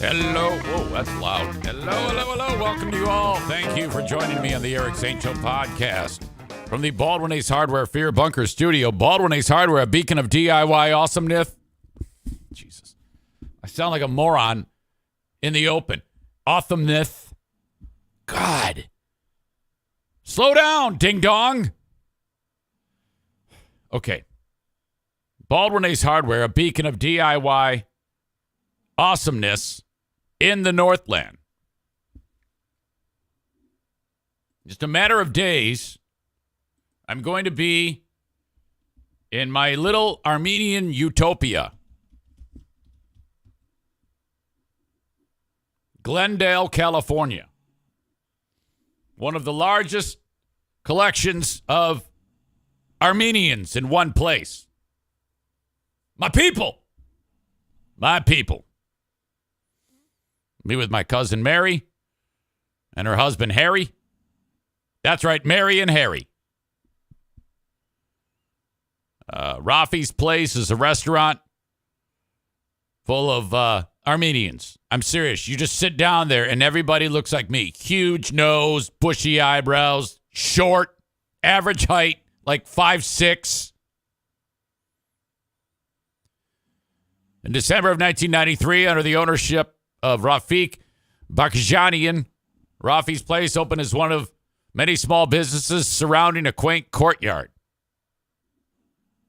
Hello. Whoa, that's loud. Hello. Welcome to you all. Thank you for joining me on the Eric St. Joe podcast from the Baldwin Ace Hardware Fear Bunker studio. Baldwin Ace Hardware, a beacon of DIY awesomeness. Jesus. I sound like a moron in the open. Awesomeness. God. Slow down, ding dong. Okay. Baldwin Ace Hardware, a beacon of DIY awesomeness in the Northland. Just a matter of days, I'm going to be in my little Armenian utopia. Glendale, California. One of the largest collections of Armenians in one place. My people. Me with my cousin Mary and her husband Harry. That's right, Mary and Harry. Rafi's Place is a restaurant full of Armenians. I'm serious. You just sit down there and everybody looks like me. Huge nose, bushy eyebrows, short, average height, like 5'6". In December of 1993, under the ownership of Rafik Bakjanian, Rafi's Place opened as one of many small businesses surrounding a quaint courtyard.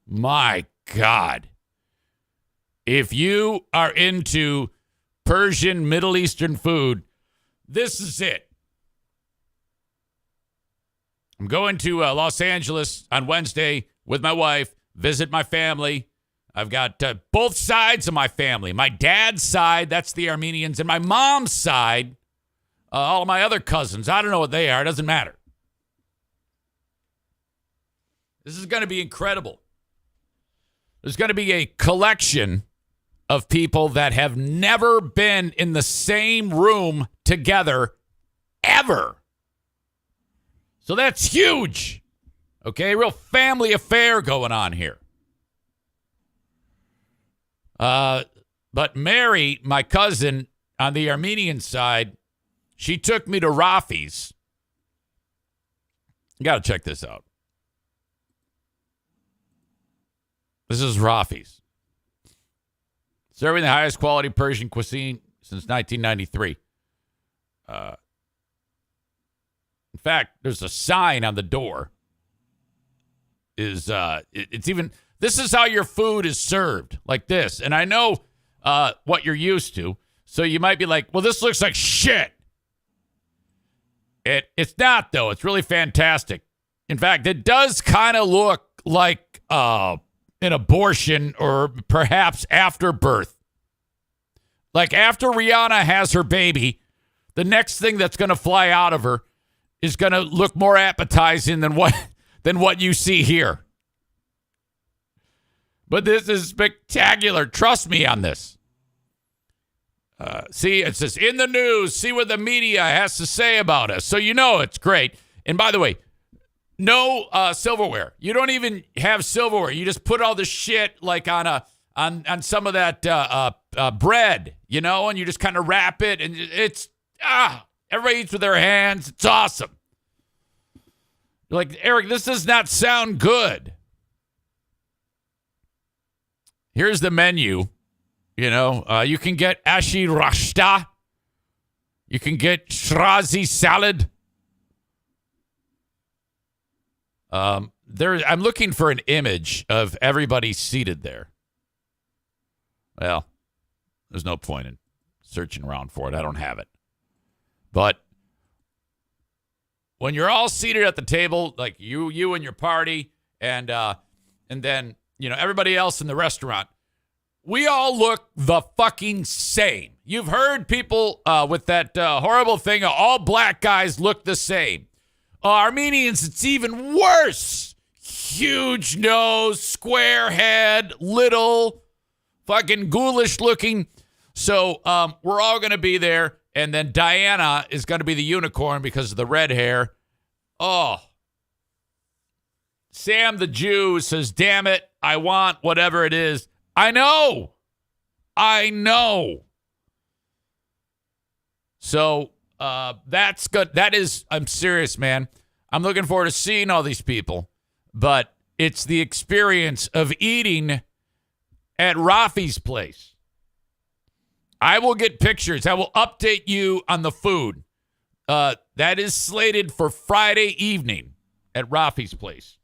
My God. If you are into Persian, Middle Eastern food, this is it. I'm going to Los Angeles on Wednesday with my wife, visit my family. I've got both sides of my family. My dad's side, that's the Armenians, and my mom's side, all of my other cousins. I don't know what they are. It doesn't matter. This is going to be incredible. There's going to be a collection of people that have never been in the same room together ever. So that's huge. Okay, real family affair going on here. But Mary, my cousin on the Armenian side, she took me to Rafi's. You got to check this out. This is Rafi's. Serving the highest quality Persian cuisine since 1993. In fact, there's a sign on the door. It's even... This is how your food is served, like this. And I know what you're used to, so you might be like, well, this looks like shit. It's not, though. It's really fantastic. In fact, it does kind of look like an abortion or perhaps after birth. Like after Rihanna has her baby, the next thing that's going to fly out of her is going to look more appetizing than what you see here. But this is spectacular. Trust me on this. See, it says, in the news, see what the media has to say about us. So you know it's great. And by the way, no silverware. You don't even have silverware. You just put all the shit like on some of that bread, you know, and you just kind of wrap it. And it's, everybody eats with their hands. It's awesome. You're like, Eric, this does not sound good. Here's the menu. You know, you can get ashi rashta. You can get shrazi salad. I'm looking for an image of everybody seated there. Well, there's no point in searching around for it. I don't have it. But when you're all seated at the table, like you and your party, and then, you know, everybody else in the restaurant, we all look the fucking same. You've heard people with that horrible thing, all black guys look the same. Armenians, it's even worse. Huge nose, square head, little, fucking ghoulish looking. So we're all going to be there. And then Diana is going to be the unicorn because of the red hair. Oh. Sam the Jew says, damn it, I want whatever it is. I know. So that's good. I'm serious, man. I'm looking forward to seeing all these people, but it's the experience of eating at Rafi's place. I will get pictures. I will update you on the food. That is slated for Friday evening at Rafi's place.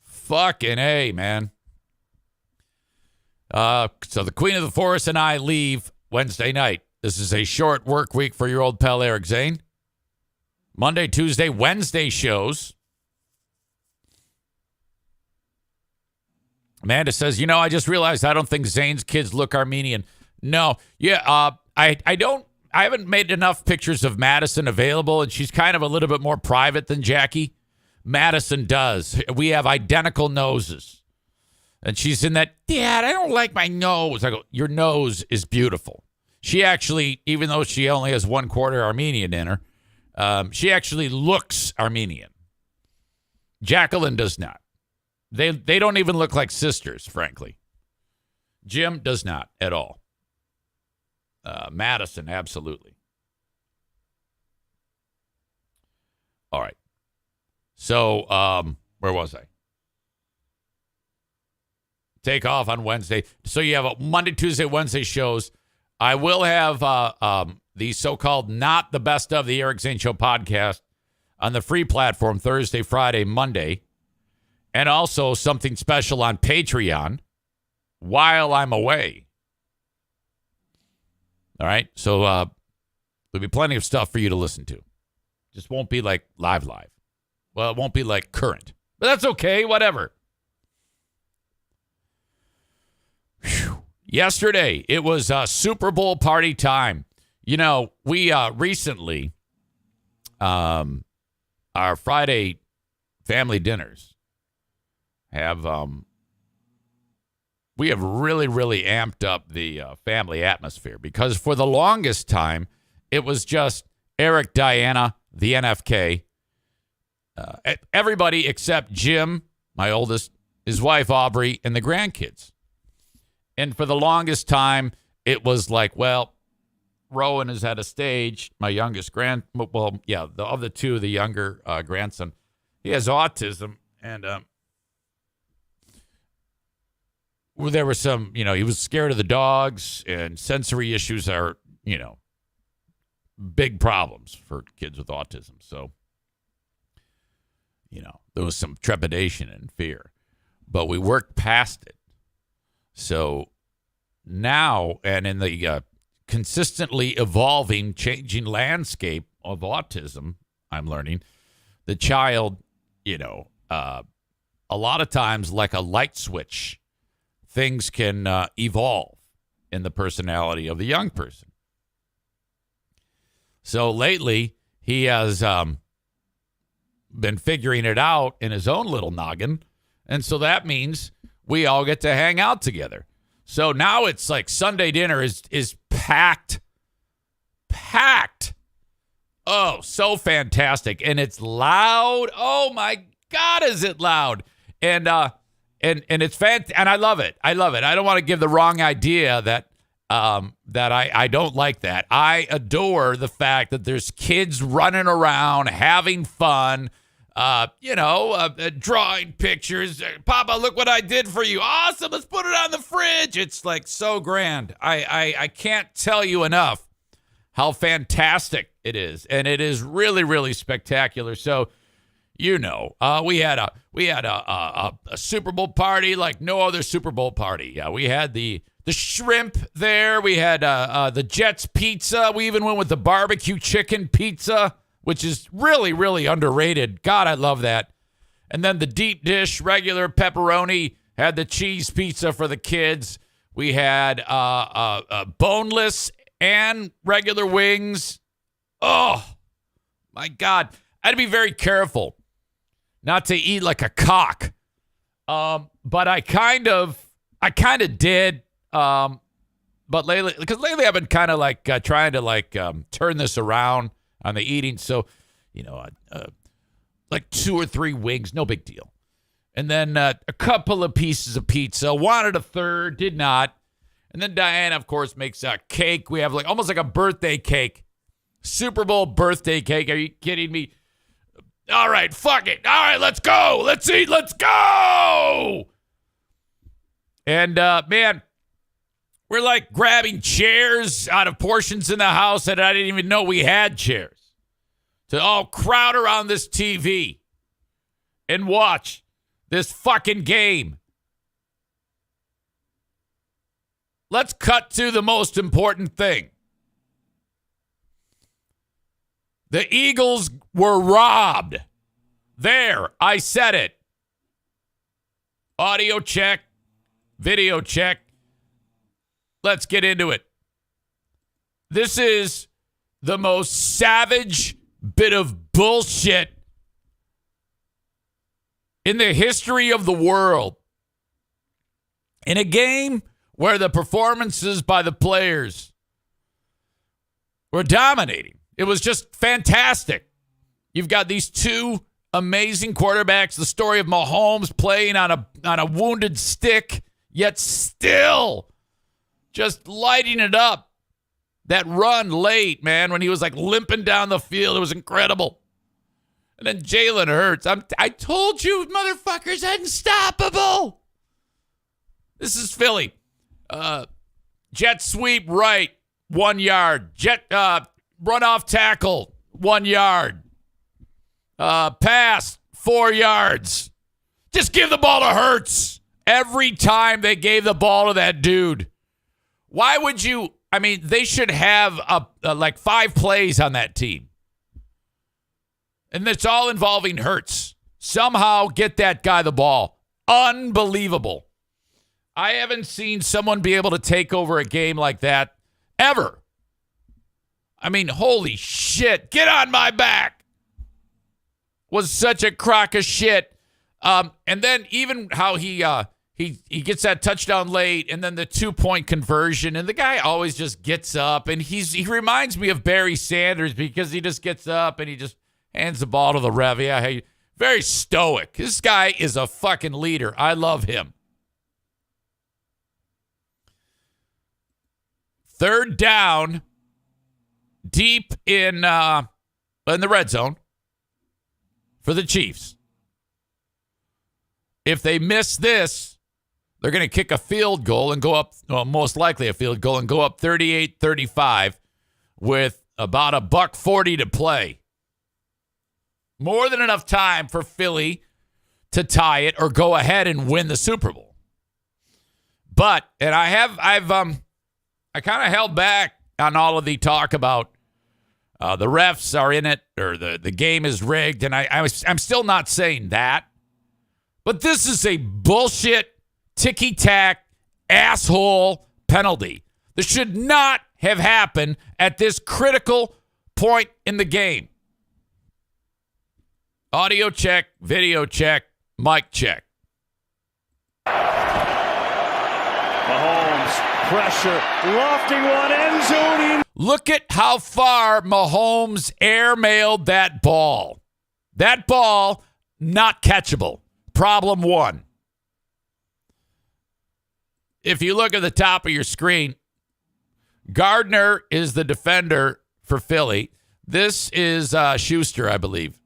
Fucking A, man. So the Queen of the Forest and I leave Wednesday night. This is a short work week for your old pal Eric Zane. Monday, Tuesday, Wednesday shows. Amanda says, I just realized I don't think Zane's kids look Armenian. No. Yeah, I haven't made enough pictures of Madison available, and she's kind of a little bit more private than Jackie. Madison does. We have identical noses. And she's in that, Dad, I don't like my nose. I go, your nose is beautiful. She actually, even though she only has 1/4 Armenian in her, she actually looks Armenian. Jacqueline does not. They don't even look like sisters, frankly. Jim does not at all. Madison, absolutely. All right. So, where was I? Take off on Wednesday. So you have a Monday, Tuesday, Wednesday shows. I will have the so-called Not the Best of the Eric Zane Show podcast on the free platform Thursday, Friday, Monday. And also something special on Patreon while I'm away. All right? So there'll be plenty of stuff for you to listen to. Just won't be like live. Well, it won't be like current. But that's okay. Whatever. Whew. Yesterday, it was Super Bowl party time. We recently, our Friday family dinners we have really, really amped up the family atmosphere because for the longest time, it was just Eric, Diana, the NFK, everybody except Jim, my oldest, his wife, Aubrey, and the grandkids. And for the longest time, it was like, well, Rowan is at a stage, my youngest of the two, the younger grandson, he has autism. And there were some, he was scared of the dogs, and sensory issues are, big problems for kids with autism. So, there was some trepidation and fear, but we worked past it. So now, and in the consistently evolving, changing landscape of autism, I'm learning the child, a lot of times like a light switch, things can evolve in the personality of the young person. So lately, he has been figuring it out in his own little noggin. And so that means we all get to hang out together. So now it's like Sunday dinner is packed. Packed. Oh, so fantastic. And it's loud. Oh my God, is it loud? And it's fantastic. And I love it. I love it. I don't want to give the wrong idea that I don't like that. I adore the fact that there's kids running around having fun. Drawing pictures. Papa, look what I did for you. Awesome. Let's put it on the fridge. It's like so grand. I can't tell you enough how fantastic it is. And it is really, really spectacular. So, we had a Super Bowl party like no other Super Bowl party. Yeah, we had the shrimp there. We had the Jets pizza. We even went with the barbecue chicken pizza, which is really, really underrated. God, I love that. And then the deep dish, regular pepperoni, had the cheese pizza for the kids. We had boneless and regular wings. Oh, my God. I had to be very careful not to eat like a cock. But I kind of did. But lately I've been kind of like trying to turn this around on the eating. So, like 2 or 3 wings, no big deal. And then a couple of pieces of pizza, wanted a third, did not. And then Diana, of course, makes a cake. We have almost like a birthday cake Super Bowl birthday cake. Are you kidding me? All right, fuck it. All right, let's go. Let's eat. Let's go. And, man, we're like grabbing chairs out of portions in the house that I didn't even know we had chairs to all crowd around this TV and watch this fucking game. Let's cut to the most important thing. The Eagles were robbed. There, I said it. Audio check, video check. Let's get into it. This is the most savage bit of bullshit in the history of the world. In a game where the performances by the players were dominating. It was just fantastic. You've got these two amazing quarterbacks. The story of Mahomes playing on a wounded stick, yet still just lighting it up. That run late, man, when he was like limping down the field, it was incredible. And then Jalen Hurts. I told you, motherfuckers, unstoppable. This is Philly. Jet sweep right, 1 yard. Jet run off tackle, 1 yard. Pass, 4 yards. Just give the ball to Hurts. Every time they gave the ball to that dude. Why would you? I mean, they should have like 5 plays on that team. And it's all involving Hurts. Somehow get that guy the ball. Unbelievable. I haven't seen someone be able to take over a game like that ever. I mean, holy shit. Get on my back. Was such a crock of shit. And then even how he gets that touchdown late and then the 2-point conversion. And the guy always just gets up. And he reminds me of Barry Sanders because he just gets up and he just hands the ball to the ref. Yeah, hey, very stoic. This guy is a fucking leader. I love him. Third down. Deep in the red zone for the Chiefs. If they miss this, they're going to kick a field goal and go up, well, most likely a field goal, and go up 38-35 with about $1:40 to play. More than enough time for Philly to tie it or go ahead and win the Super Bowl. But, and I've kind of held back on all of the talk about the refs are in it or the game is rigged. And I'm still not saying that. But this is a bullshit, ticky-tack, asshole penalty. This should not have happened at this critical point in the game. Audio check, video check, mic check. Mahomes, pressure, lofting one, end zoning. Look at how far Mahomes airmailed that ball. That ball, not catchable. Problem 1. If you look at the top of your screen, Gardner is the defender for Philly. This is Schuster, I believe.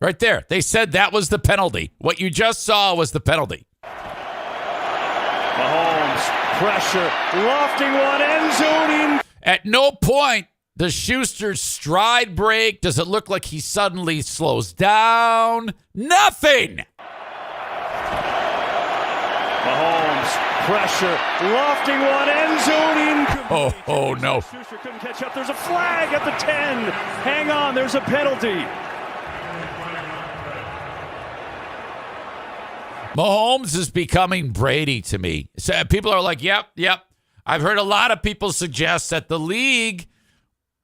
Right there. They said that was the penalty. What you just saw was the penalty. Mahomes, pressure, lofting one, end zoning. At no point does Schuster's stride break. Does it look like he suddenly slows down? Nothing. Mahomes, pressure, lofting one, end zoning. Oh, no. Schuster couldn't catch up. There's a flag at the 10. Hang on, there's a penalty. Mahomes is becoming Brady to me. So people are like, yep. I've heard a lot of people suggest that the league,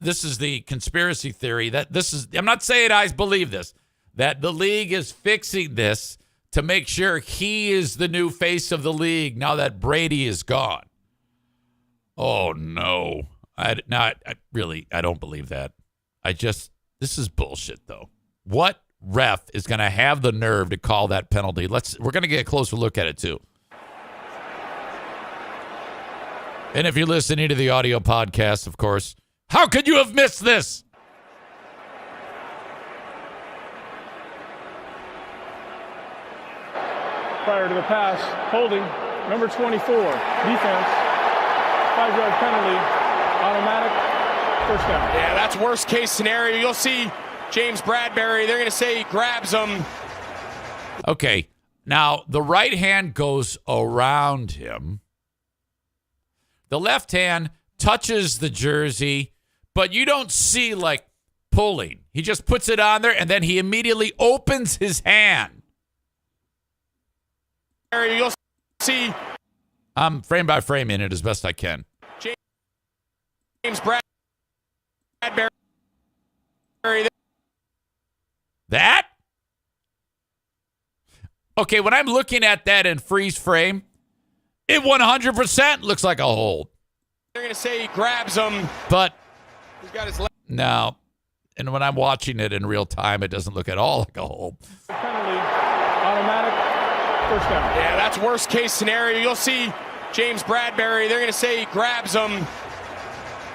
this is the conspiracy theory, that this is, I'm not saying I believe this, that the league is fixing this to make sure he is the new face of the league now that Brady is gone. Oh, no. I don't believe that. This is bullshit, though. What ref is going to have the nerve to call that penalty? We're going to get a closer look at it too. And if you're listening to the audio podcast, of course, how could you have missed this? Prior to the pass, holding, number 24, defense, 5-yard penalty, automatic, first down. Yeah, that's worst case scenario. You'll see James Bradbury, they're going to say he grabs him. Okay, now the right hand goes around him. The left hand touches the jersey, but you don't see, like, pulling. He just puts it on there, and then he immediately opens his hand. You'll see. I'm frame by frame in it as best I can. James Bradbury. That? Okay, when I'm looking at that in freeze frame, it 100% looks like a hold. They're going to say he grabs him. But He's got his left. no, and when I'm watching it in real time, it doesn't look at all like a hold. Penalty, automatic, first down. Yeah, that's worst case scenario. You'll see James Bradbury, they're going to say he grabs him.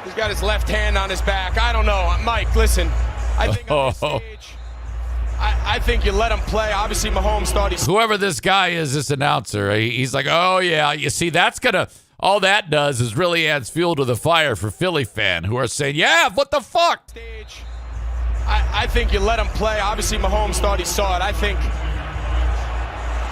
He's got his left hand on his back. I don't know. Mike, listen. I think on this stage, I think you let him play. Obviously, Mahomes thought he's... Whoever this guy is, this announcer, he's like, oh, yeah, you see, that's going to, all that does is really adds fuel to the fire for Philly fan who are saying, yeah, what the fuck? Stage. I think you let him play. Obviously, Mahomes thought he saw it. I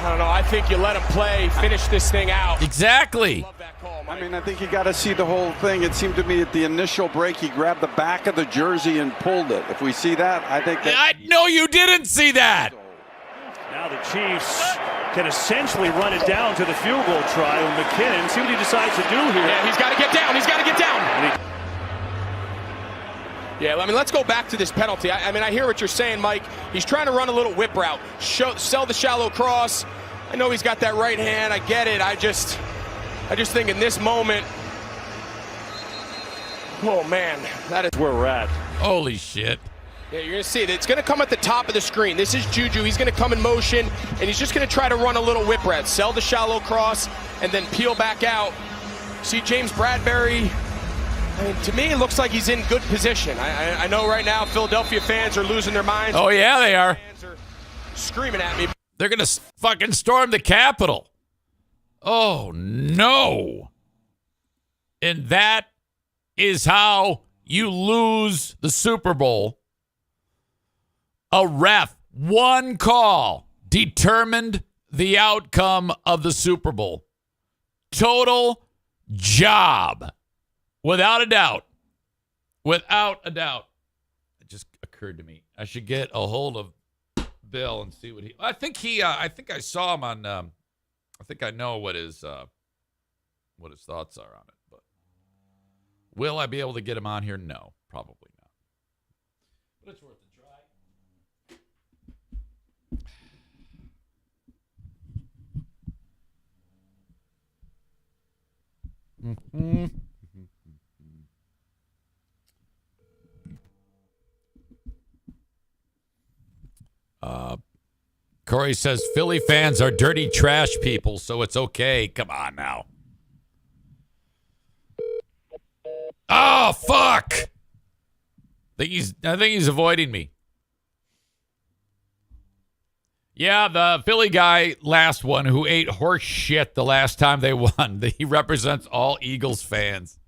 don't know. I think you let him play, finish this thing out. Exactly. Love that call, Mike. I mean, I think you got to see the whole thing. It seemed to me at the initial break, he grabbed the back of the jersey and pulled it. If we see that, I think that... No, you didn't see that. Now the Chiefs can essentially run it down to the field goal try with McKinnon. See what he decides to do here. Yeah, he's got to get down. He's got to get down. Yeah, I mean, let's go back to this penalty. I mean, I hear what you're saying, Mike. He's trying to run a little whip route, sell the shallow cross. I know he's got that right hand. I get it. I just think in this moment, oh, man, that is Where we're at. Holy shit. Yeah, you're going to see it. It's going to come at the top of the screen. This is Juju. He's going to come in motion, and he's just going to try to run a little whip route, sell the shallow cross, and then peel back out. See James Bradbury. I mean, to me, it looks like he's in good position. I know right now Philadelphia fans are losing their minds. Oh, yeah, they are. Fans are screaming at me. They're going to fucking storm the Capitol. Oh, no. And that is how you lose the Super Bowl. A ref, one call, determined the outcome of the Super Bowl. Total job. Without a doubt. Without a doubt. It just occurred to me. I should get a hold of Bill and see what he... I think I saw him on... I think I know what his thoughts are on it. But will I be able to get him on here? No, probably not. But it's worth a try. Corey says Philly fans are dirty trash people, so it's okay. Come on now. Oh, fuck. I think he's avoiding me. Yeah, the Philly guy, last one, who ate horse shit the last time they won. He represents all Eagles fans.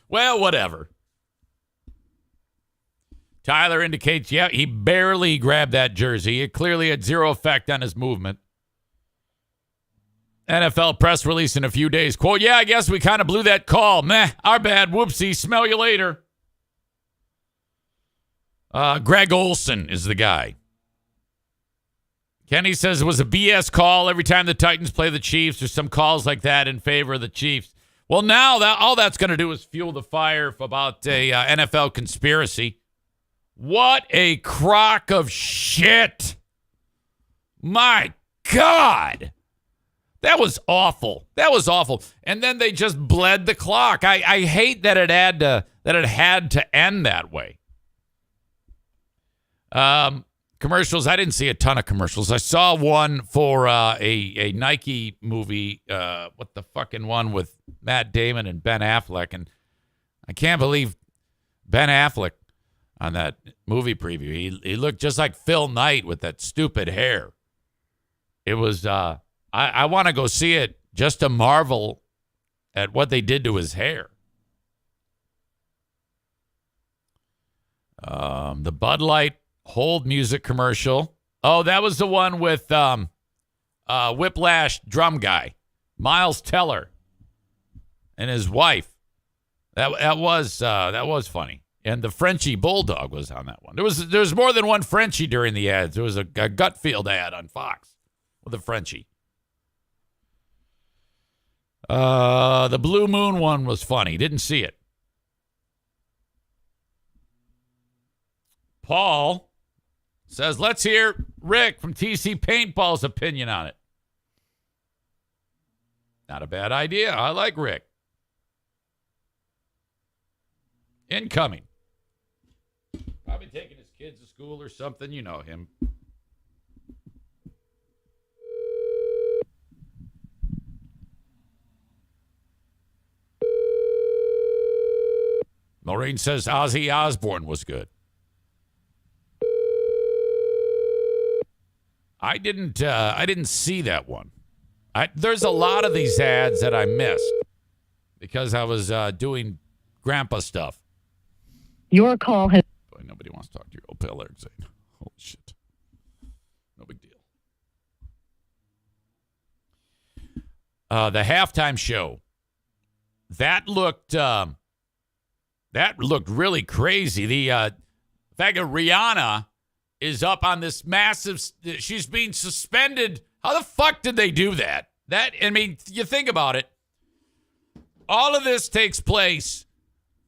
Well, whatever. Tyler indicates, yeah, he barely grabbed that jersey. It clearly had zero effect on his movement. NFL press release in a few days. Quote, yeah, I guess we kind of blew that call. Meh, our bad. Whoopsie. Smell you later. Greg Olson is the guy. Kenny says it was a BS call every time the Titans play the Chiefs. There's some calls like that in favor of the Chiefs. Well, now that all that's going to do is fuel the fire about a NFL conspiracy. What a crock of shit. My God. That was awful. That was awful. And then they just bled the clock. I hate that it had to end that way. commercials. I didn't see a ton of commercials. I saw one for a Nike movie. What the fucking one with Matt Damon and Ben Affleck? And I can't believe Ben Affleck on that movie preview. He looked just like Phil Knight with that stupid hair. It was. I want to go see it just to marvel at what they did to his hair. The Bud Light Hold Music commercial. Oh, that was the one with Whiplash drum guy, Miles Teller, and his wife. That was funny. And the Frenchie Bulldog was on that one. There was more than one Frenchie during the ads. There was a Gutfield ad on Fox with a Frenchie. The Blue Moon one was funny. Didn't see it. Paul says, let's hear Rick from TC Paintball's opinion on it. Not a bad idea. I like Rick. Incoming. Probably taking his kids to school or something. You know him. Maureen says Ozzy Osbourne was good. I didn't see that one. There's a lot of these ads that I missed because I was doing grandpa stuff. Your call has... Boy, nobody wants to talk to your old pal, Eric Zane. Holy shit. No big deal. The halftime show. That looked really crazy. The fact that Rihanna is up on this massive... She's being suspended. How the fuck did they do that? You think about it. All of this takes place.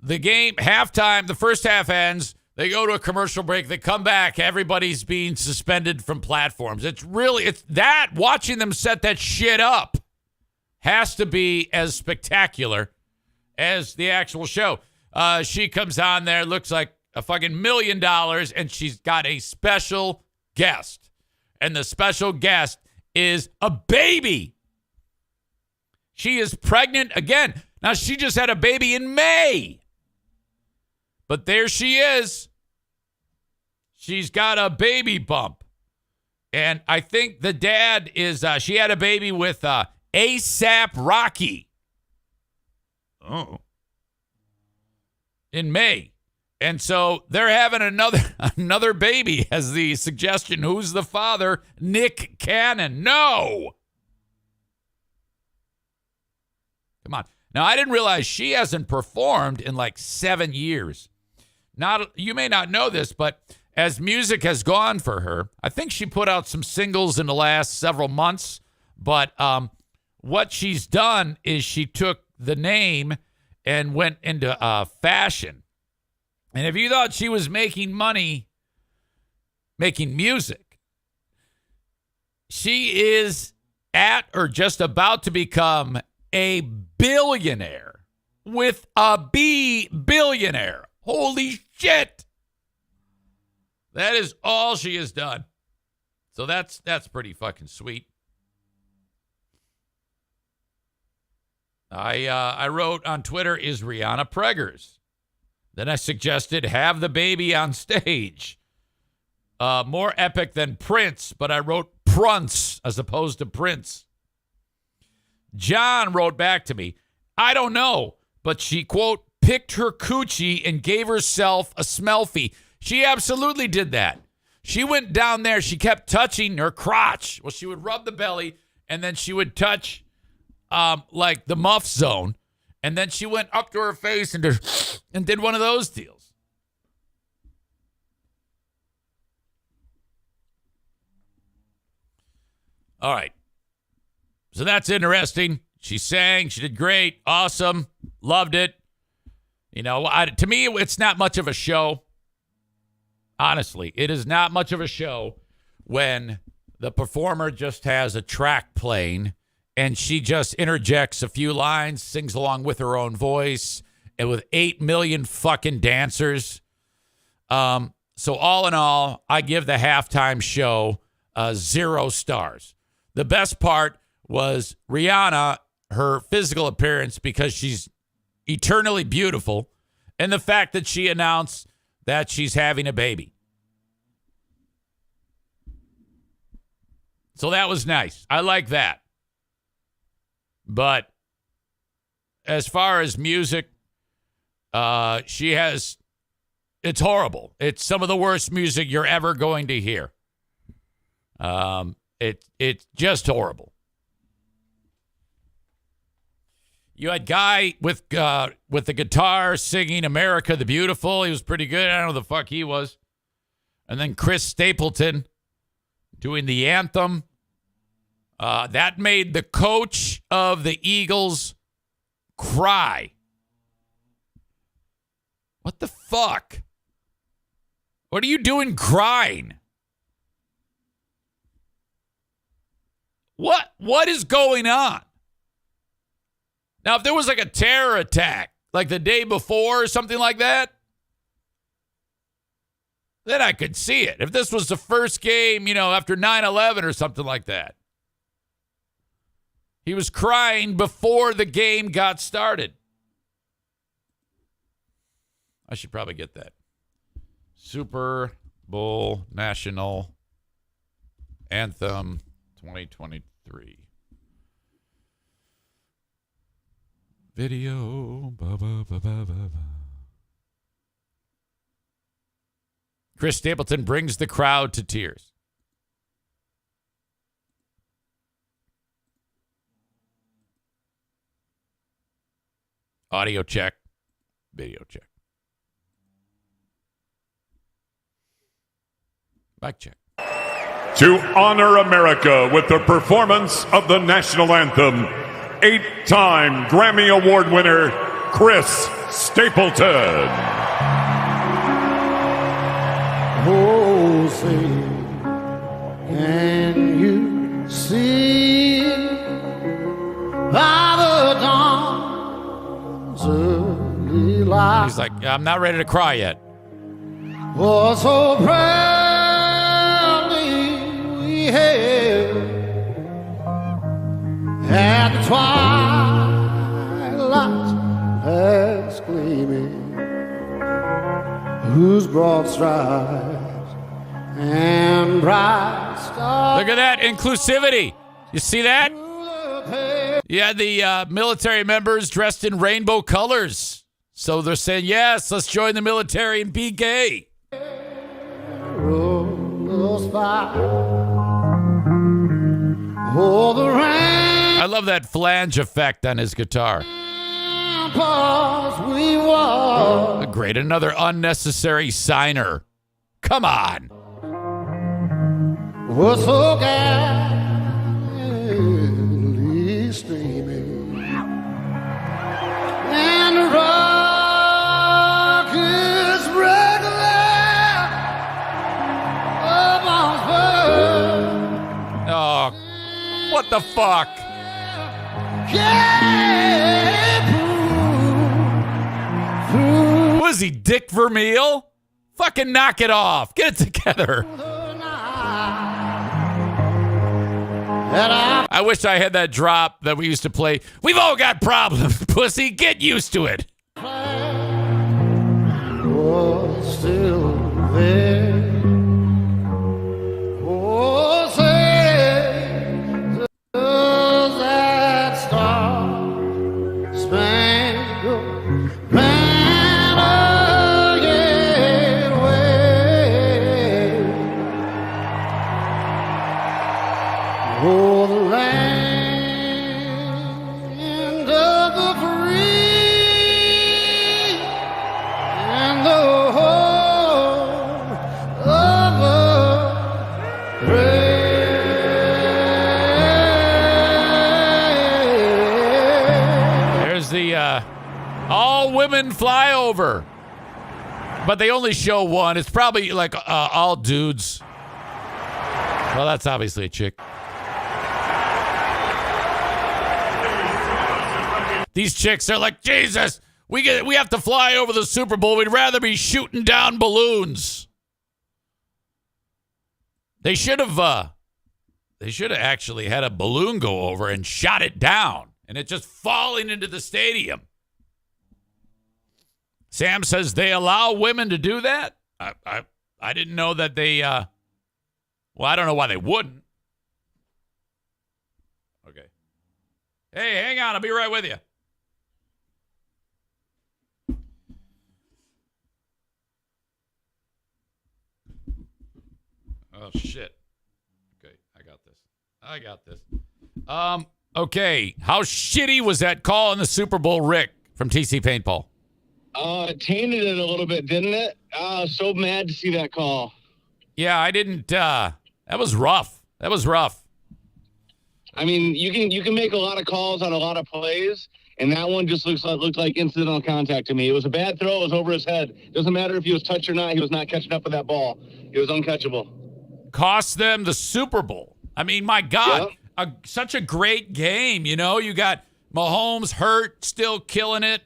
The game, halftime, the first half ends. They go to a commercial break. They come back. Everybody's being suspended from platforms. It's that, watching them set that shit up has to be as spectacular as the actual show. She comes on there, looks like a fucking $1 million, and she's got a special guest. And the special guest is a baby. She is pregnant again. Now, she just had a baby in May. But there she is. She's got a baby bump. And I think the dad is, she had a baby with A$AP Rocky. Oh. In May. And so they're having another baby as the suggestion. Who's the father? Nick Cannon. No. Come on. Now, I didn't realize she hasn't performed in like 7 years. You may not know this, but as music has gone for her, I think she put out some singles in the last several months. But what she's done is she took the name and went into fashion. And if you thought she was making money making music, she is at or just about to become a billionaire with a B billionaire. Holy shit. That is all she has done. So that's pretty fucking sweet. I wrote on Twitter, is Rihanna preggers? Then I suggested have the baby on stage. More epic than Prince, but I wrote Prunce as opposed to Prince. John wrote back to me, I don't know, but she, quote, picked her coochie and gave herself a smellfie. She absolutely did that. She went down there. She kept touching her crotch. Well, she would rub the belly, and then she would touch like the muff zone. And then she went up to her face and did one of those deals. All right. So that's interesting. She sang. She did great. Awesome. Loved it. You know, to me, it's not much of a show. Honestly, it is not much of a show when the performer just has a track playing and she just interjects a few lines, sings along with her own voice, and with 8 million fucking dancers. So all in all, I give the halftime show 0 stars. The best part was Rihanna, her physical appearance, because she's eternally beautiful, and the fact that she announced that she's having a baby. So that was nice. I like that. But as far as music, it's horrible. It's some of the worst music you're ever going to hear. It's just horrible. You had Guy with the guitar singing America the Beautiful. He was pretty good. I don't know who the fuck he was. And then Chris Stapleton doing the anthem. That made the coach of the Eagles cry. What the fuck? What are you doing crying? What is going on? Now, if there was like a terror attack, like the day before or something like that, then I could see it. If this was the first game, after 9/11 or something like that. He was crying before the game got started. I should probably get that. Super Bowl National Anthem 2023. Video. Chris Stapleton brings the crowd to tears. Audio check. Video check. Mic check. To honor America with the performance of the national anthem, 8-time Grammy Award winner, Chris Stapleton. Oh, say, can you see by the dawn's early light? He's like, I'm not ready to cry yet. For so proudly we hailed at the twilight's last gleaming, whose broad stripes and bright stars. Look at that inclusivity. You see that? You had the military members dressed in rainbow colors. So they're saying, yes, let's join the military and be gay. I love that flange effect on his guitar. Great, another unnecessary signer. Come on. Was so gallantly streaming, and the rockets regular upon spur. Oh, what the fuck? Was he Dick Vermeil? Fucking knock it off. Get it together. I wish I had that drop that we used to play. We've all got problems, pussy. Get used to it. Was still there. Oh, say, does that star-spangled banner yet wave? Oh, the land of the free and the home of the brave. There's the all-women flyover. But they only show one. It's probably like all dudes. Well, that's obviously a chick. These chicks are like, Jesus, we have to fly over the Super Bowl. We'd rather be shooting down balloons. They should have actually had a balloon go over and shot it down, and it just falling into the stadium. Sam says they allow women to do that. I didn't know that they. Well, I don't know why they wouldn't. Okay. Hey, hang on. I'll be right with you. Oh shit. Okay, I got this. Okay. How shitty was that call in the Super Bowl, Rick, from TC Paintball? It tainted it a little bit, didn't it? So mad to see that call. Yeah, I didn't. That was rough. I mean, you can make a lot of calls on a lot of plays, and that one just looked like incidental contact to me. It was a bad throw. It was over his head. Doesn't matter if he was touched or not. He was not catching up with that ball. He was uncatchable. Cost them the Super Bowl. I mean, my God, such a great game. You know, you got Mahomes, Hurt, still killing it.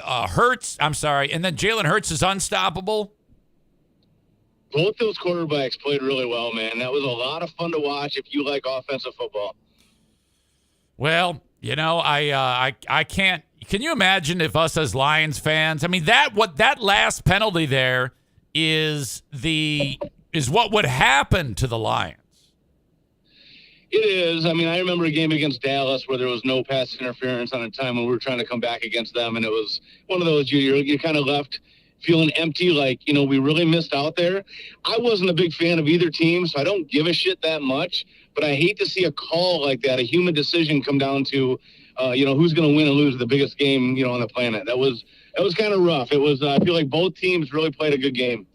Hurts, I'm sorry, and then Jalen Hurts is unstoppable. Both those quarterbacks played really well, man. That was a lot of fun to watch if you like offensive football. Well, you know, I can't. Can you imagine if us as Lions fans? I mean, that last penalty there is what would happen to the Lions. It is. I mean, I remember a game against Dallas where there was no pass interference on a time when we were trying to come back against them, and it was one of those you're kind of left feeling empty, like, you know, we really missed out there. I wasn't a big fan of either team, so I don't give a shit that much, but I hate to see a call like that, a human decision, come down to, who's going to win and lose the biggest game, on the planet. That was kind of rough. It was, I feel like both teams really played a good game.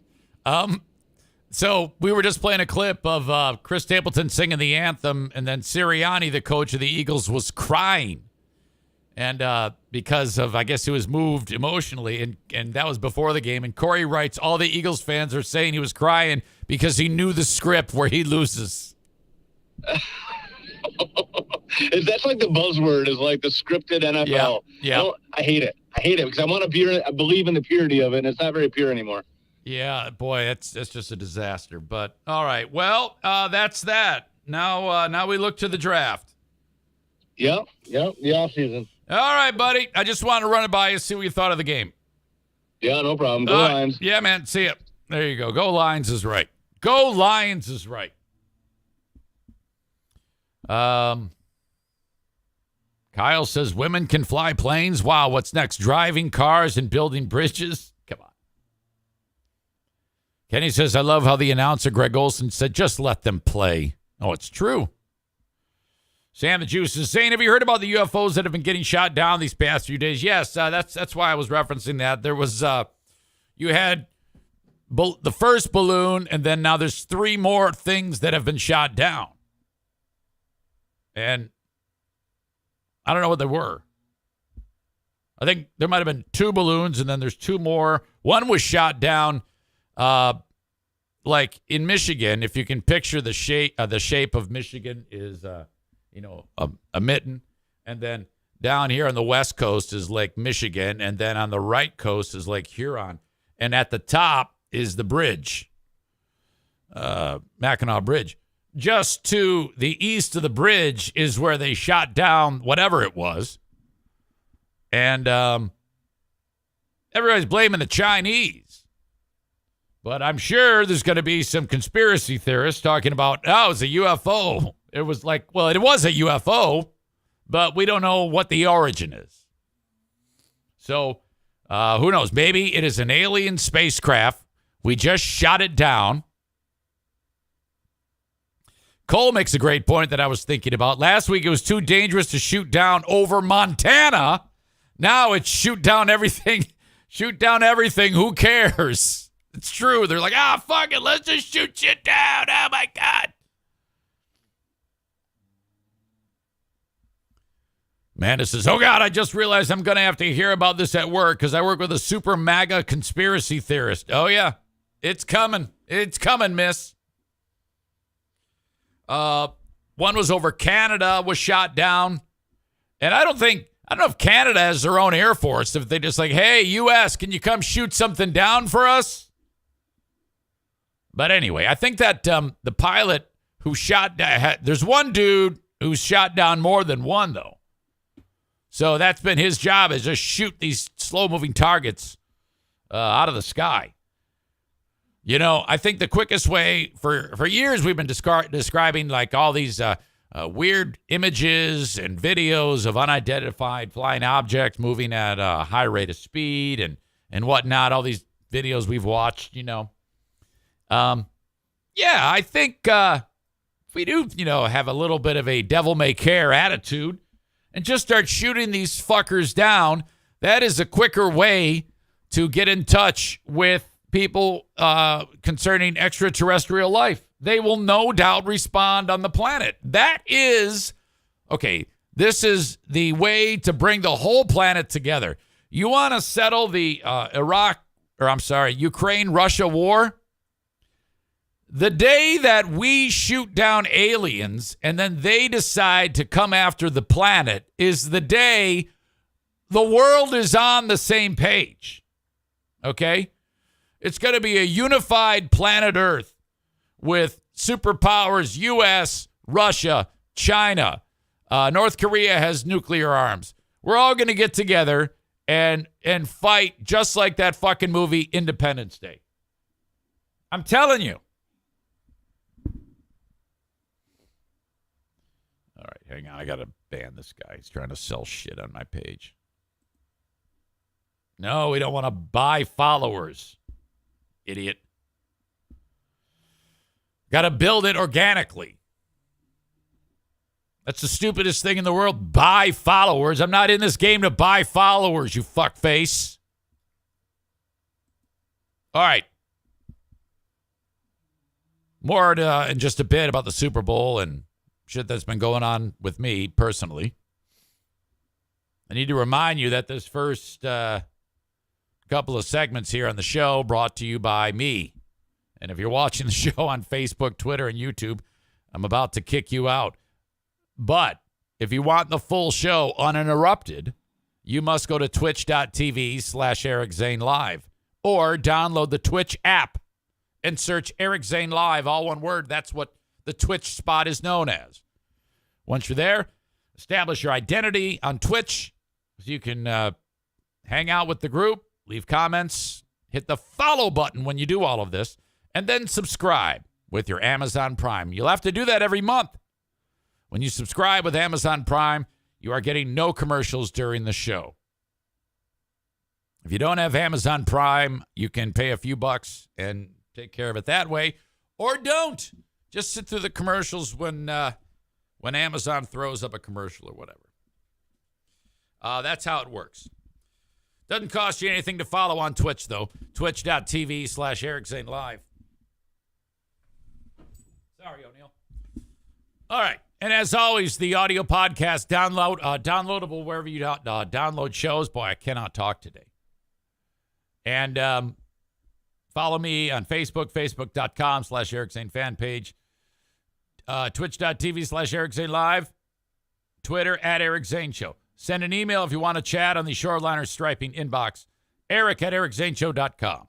So we were just playing a clip of Chris Stapleton singing the anthem, and then Sirianni, the coach of the Eagles, was crying. And because of, I guess, he was moved emotionally, and that was before the game. And Corey writes, all the Eagles fans are saying he was crying because he knew the script where he loses. That's like the buzzword, is like the scripted NFL. Yeah. I hate it. Because I believe in the purity of it, and it's not very pure anymore. Yeah, boy, that's just a disaster. But all right, well, that's that. Now we look to the draft. Yep, the offseason. All right, buddy. I just wanted to run it by you, see what you thought of the game. Yeah, no problem. Go Lions. Yeah, man. See ya. There you go. Go Lions is right. Go Lions is right. Kyle says women can fly planes. Wow, what's next? Driving cars and building bridges? Come on. Kenny says, I love how the announcer, Greg Olson, said, just let them play. Oh, it's true. Sam the Juice is saying, have you heard about the UFOs that have been getting shot down these past few days? Yes, that's why I was referencing that. There was, you had the first balloon, and then now there's 3 more things that have been shot down. And I don't know what they were. I think there might have been 2 balloons, and then there's 2 more. One was shot down, like in Michigan. If you can picture the shape of Michigan is, a mitten, and then down here on the west coast is Lake Michigan, and then on the right coast is Lake Huron, and at the top is the bridge, Mackinac Bridge. Just to the east of the bridge is where they shot down whatever it was, and everybody's blaming the Chinese, but I'm sure there's going to be some conspiracy theorists talking about, oh, it's a UFO. It was like, well, it was a UFO, but we don't know what the origin is. So who knows? Maybe it is an alien spacecraft. We just shot it down. Cole makes a great point that I was thinking about. Last week, it was too dangerous to shoot down over Montana. Now it's shoot down everything. Shoot down everything. Who cares? It's true. They're like, fuck it. Let's just shoot shit down. Oh, my God. Amanda says, oh, God, I just realized I'm going to have to hear about this at work because I work with a super MAGA conspiracy theorist. Oh, yeah. It's coming. It's coming, miss. One was over Canada, was shot down. And I don't know if Canada has their own Air Force. If they just like, hey, U.S., can you come shoot something down for us? But anyway, I think that the pilot who shot down, there's one dude who's shot down more than one, though. So that's been his job, is just shoot these slow-moving targets out of the sky. You know, I think the quickest way, for years we've been describing like all these weird images and videos of unidentified flying objects moving at a high rate of speed and whatnot, all these videos we've watched, you know. Yeah, I think if we do, you know, have a little bit of a devil-may-care attitude and just start shooting these fuckers down, that is a quicker way to get in touch with people concerning extraterrestrial life. They will no doubt respond on the planet. That is, okay, this is the way to bring the whole planet together. You want to settle the Ukraine-Russia war? The day that we shoot down aliens and then they decide to come after the planet is the day the world is on the same page. Okay? It's going to be a unified planet Earth with superpowers, U.S., Russia, China. North Korea has nuclear arms. We're all going to get together and fight just like that fucking movie Independence Day. I'm telling you. All right, hang on. I got to ban this guy. He's trying to sell shit on my page. No, we don't want to buy followers, idiot. Got to build it organically. That's the stupidest thing in the world. Buy followers. I'm not in this game to buy followers, you fuckface. All right. More in just a bit about the Super Bowl and shit that's been going on with me personally. I need to remind you that this first couple of segments here on the show brought to you by me. And if you're watching the show on Facebook, Twitter, and YouTube, I'm about to kick you out. But if you want the full show uninterrupted, you must go to twitch.tv/Eric Zane Live or download the Twitch app and search Eric Zane Live, all one word. That's what the Twitch spot is known as. Once you're there, establish your identity on Twitch so you can hang out with the group, leave comments, hit the follow button when you do all of this, and then subscribe with your Amazon Prime. You'll have to do that every month. When you subscribe with Amazon Prime, you are getting no commercials during the show. If you don't have Amazon Prime, you can pay a few bucks and take care of it that way, or don't. Just sit through the commercials when Amazon throws up a commercial or whatever. That's how it works. Doesn't cost you anything to follow on Twitch, though. Twitch.tv/Eric Zane Live. Sorry, O'Neill. All right. And as always, the audio podcast downloadable wherever you download shows. Boy, I cannot talk today. And follow me on Facebook, facebook.com/Eric Zane fan page. Twitch.tv/Eric Zane Live. Twitter @Eric Zane Show. Send an email if you want to chat on the Shoreliner Striping inbox. Eric@ericzaneshow.com.